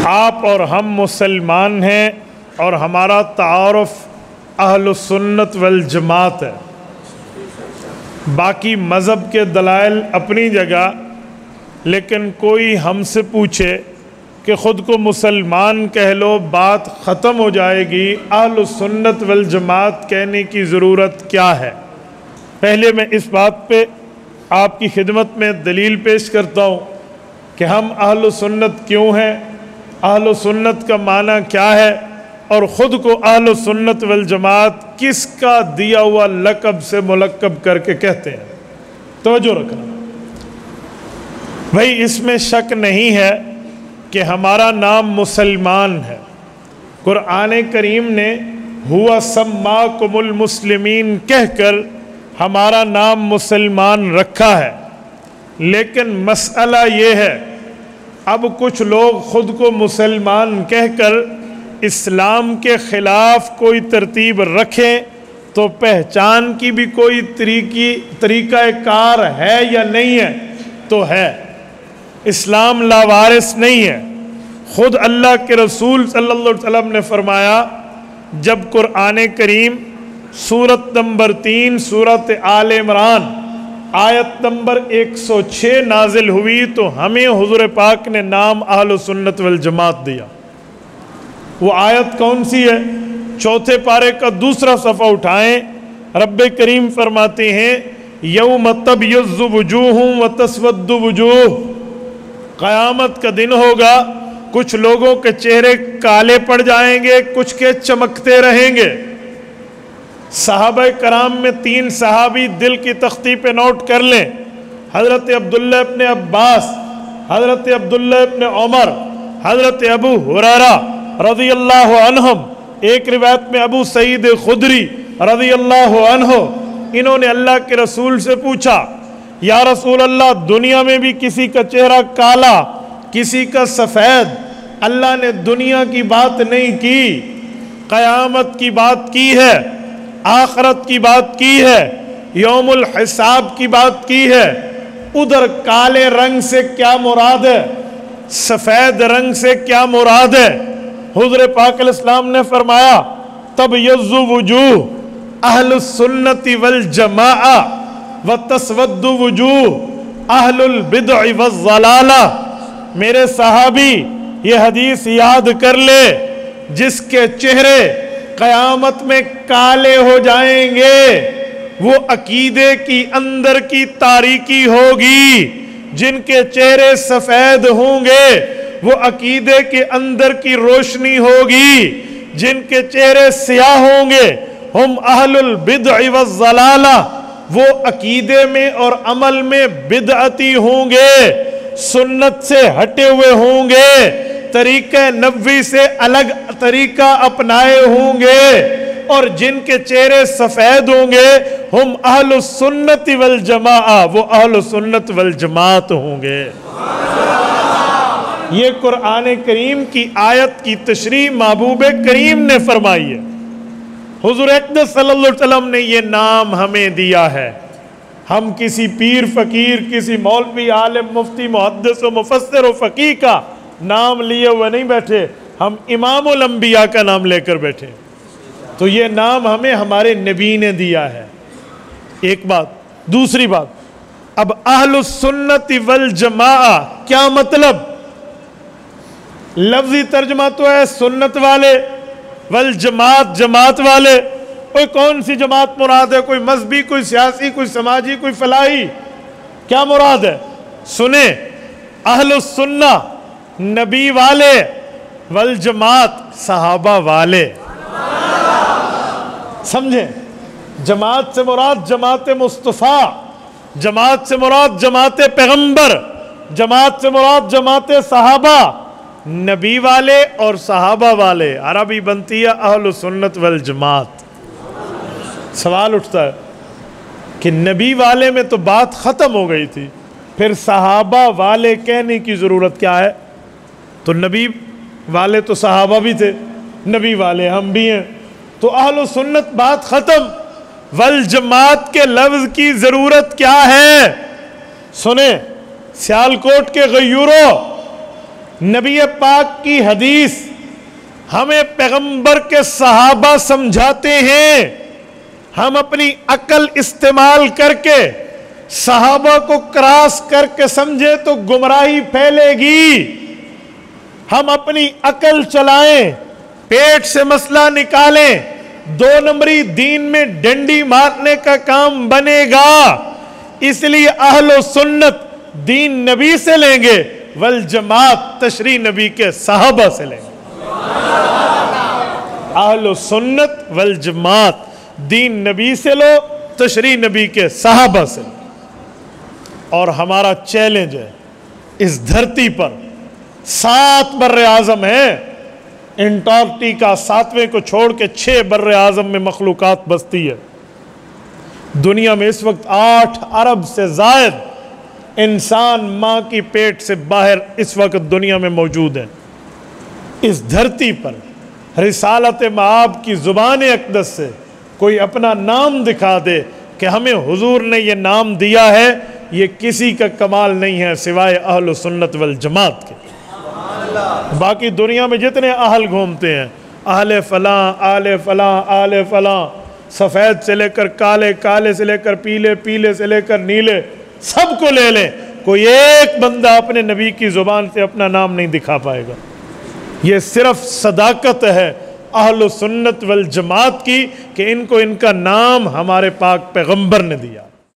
آپ اور ہم مسلمان ہیں اور ہمارا تعارف اہل سنت والجماعت ہے۔ باقی مذہب کے دلائل اپنی جگہ، لیکن کوئی ہم سے پوچھے کہ خود کو مسلمان کہہ لو، بات ختم ہو جائے گی، اہل سنت والجماعت کہنے کی ضرورت کیا ہے؟ پہلے میں اس بات پہ آپ کی خدمت میں دلیل پیش کرتا ہوں کہ ہم اہل سنت کیوں ہیں، اہل سنت کا معنی کیا ہے، اور خود کو اہل سنت والجماعت کس کا دیا ہوا لقب سے ملقب کر کے کہتے ہیں۔ توجہ رکھنا بھائی، اس میں شک نہیں ہے کہ ہمارا نام مسلمان ہے۔ قرآن کریم نے ہوا سماکم المسلمین کہہ کر ہمارا نام مسلمان رکھا ہے، لیکن مسئلہ یہ ہے اب کچھ لوگ خود کو مسلمان کہہ کر اسلام کے خلاف کوئی ترتیب رکھیں تو پہچان کی بھی کوئی طریقہ کار ہے یا نہیں ہے؟ تو ہے۔ اسلام لاوارث نہیں ہے۔ خود اللہ کے رسول صلی اللہ علیہ وسلم نے فرمایا، جب قرآن کریم سورت نمبر 3 سورت آل عمران آیت نمبر 106 نازل ہوئی تو ہمیں حضور پاک نے نام اہل سنت والجماعت دیا۔ وہ آیت کون سی ہے؟ چوتھے پارے کا دوسرا صفحہ اٹھائیں، رب کریم فرماتے ہیں یوم تبیض وجوہ وتسود وجوہ، قیامت کا دن ہوگا، کچھ لوگوں کے چہرے کالے پڑ جائیں گے، کچھ کے چمکتے رہیں گے۔ صحابہ کرام میں 3 صحابی دل کی تختی پہ نوٹ کر لیں، حضرت عبداللہ ابن عباس، حضرت عبداللہ ابن عمر، حضرت ابو ہریرہ رضی اللہ عنہم، ایک روایت میں ابو سعید خدری رضی اللہ عنہ۔ انہوں نے اللہ کے رسول سے پوچھا، یا رسول اللہ، دنیا میں بھی کسی کا چہرہ کالا، کسی کا سفید، اللہ نے دنیا کی بات نہیں کی، قیامت کی بات کی ہے، آخرت کی بات کی ہے، یوم الحساب کی بات کی ہے، ادھر کالے رنگ سے کیا مراد ہے، سفید رنگ سے کیا مراد ہے؟ حضور پاک علیہ السلام نے فرمایا تبیض وجوہ اہل السنت والجماعہ وتسود وجوہ اہل البدع والضلالہ۔ میرے صحابی یہ حدیث یاد کر لے، جس کے چہرے قیامت میں کالے ہو جائیں گے وہ عقیدے کی اندر کی تاریکی ہوگی، جن کے چہرے سفید ہوں گے وہ عقیدے کے اندر کی روشنی ہوگی، جن کے چہرے سیاہ ہوں گے ہم اہل البدع والضلالہ، وہ عقیدے میں اور عمل میں بدعتی ہوں گے، سنت سے ہٹے ہوئے ہوں گے، طریقہ نبوی سے الگ طریقہ اپنائے ہوں گے، اور جن کے چہرے سفید ہوں گے ہم اہل السنت والجماعہ، وہ اہل سنت والجماعت ہوں گے۔ یہ قرآن کریم کی آیت کی تشریح محبوب کریم نے فرمائی ہے۔ حضور اقدس صلی اللہ علیہ وسلم نے یہ نام ہمیں دیا ہے۔ ہم کسی پیر فقیر، کسی مولوی، عالم، مفتی، محدث و مفسر و فقیہ کا نام لیے ہوئے نہیں بیٹھے، ہم امام الانبیاء کا نام لے کر بیٹھے۔ تو یہ نام ہمیں ہمارے نبی نے دیا ہے، ایک بات۔ دوسری بات، اب اہل السنت والجماعہ کیا مطلب؟ لفظی ترجمہ تو ہے سنت والے، والجماعت جماعت والے۔ کوئی کون سی جماعت مراد ہے؟ کوئی مذہبی، کوئی سیاسی، کوئی سماجی، کوئی فلاحی؟ کیا مراد ہے؟ سنیں، اہل السنہ نبی والے، والجماعت صحابہ والے۔ سمجھیں، جماعت سے مراد جماعت مصطفیٰ، جماعت سے مراد جماعت پیغمبر، جماعت سے مراد جماعت صحابہ، نبی والے اور صحابہ والے، عربی بنتی ہے اہل سنت والجماعت۔ سوال اٹھتا ہے کہ نبی والے میں تو بات ختم ہو گئی تھی، پھر صحابہ والے کہنے کی ضرورت کیا ہے؟ تو نبی والے تو صحابہ بھی تھے، نبی والے ہم بھی ہیں، تو اہل سنت بات ختم، والجماعت کے لفظ کی ضرورت کیا ہے؟ سنیں، سیالکوٹ کے غیوروں، نبی پاک کی حدیث ہمیں پیغمبر کے صحابہ سمجھاتے ہیں، ہم اپنی عقل استعمال کر کے صحابہ کو کراس کر کے سمجھے تو گمراہی پھیلے گی۔ ہم اپنی عقل چلائیں، پیٹ سے مسئلہ نکالیں، 2 نمبری دین میں ڈنڈی مارنے کا کام بنے گا۔ اس لیے اہل و سنت دین نبی سے لیں گے، والجماعت تشریح نبی کے صحابہ سے لیں گے۔ اہل و سنت والجماعت دین نبی سے لو، تشریح نبی کے صحابہ سے لو۔ اور ہمارا چیلنج ہے، اس دھرتی پر 7 بر اعظم ہیں، انٹارکٹیکا 7ویں کو چھوڑ کے 6 بر اعظم میں مخلوقات بستی ہے۔ دنیا میں اس وقت 8 ارب سے زائد انسان ماں کی پیٹ سے باہر اس وقت دنیا میں موجود ہیں۔ اس دھرتی پر رسالت مآب کی زبان اقدس سے کوئی اپنا نام دکھا دے کہ ہمیں حضور نے یہ نام دیا ہے، یہ کسی کا کمال نہیں ہے سوائے اہل سنت والجماعت کے۔ باقی دنیا میں جتنے اہل گھومتے ہیں، اہل فلاں آل فلاں آل فلاں، سفید سے لے کر کالے، کالے سے لے کر پیلے، پیلے سے لے کر نیلے، سب کو لے لیں، کوئی ایک بندہ اپنے نبی کی زبان سے اپنا نام نہیں دکھا پائے گا۔ یہ صرف صداقت ہے اہل سنت والجماعت کی کہ ان کو ان کا نام ہمارے پاک پیغمبر نے دیا۔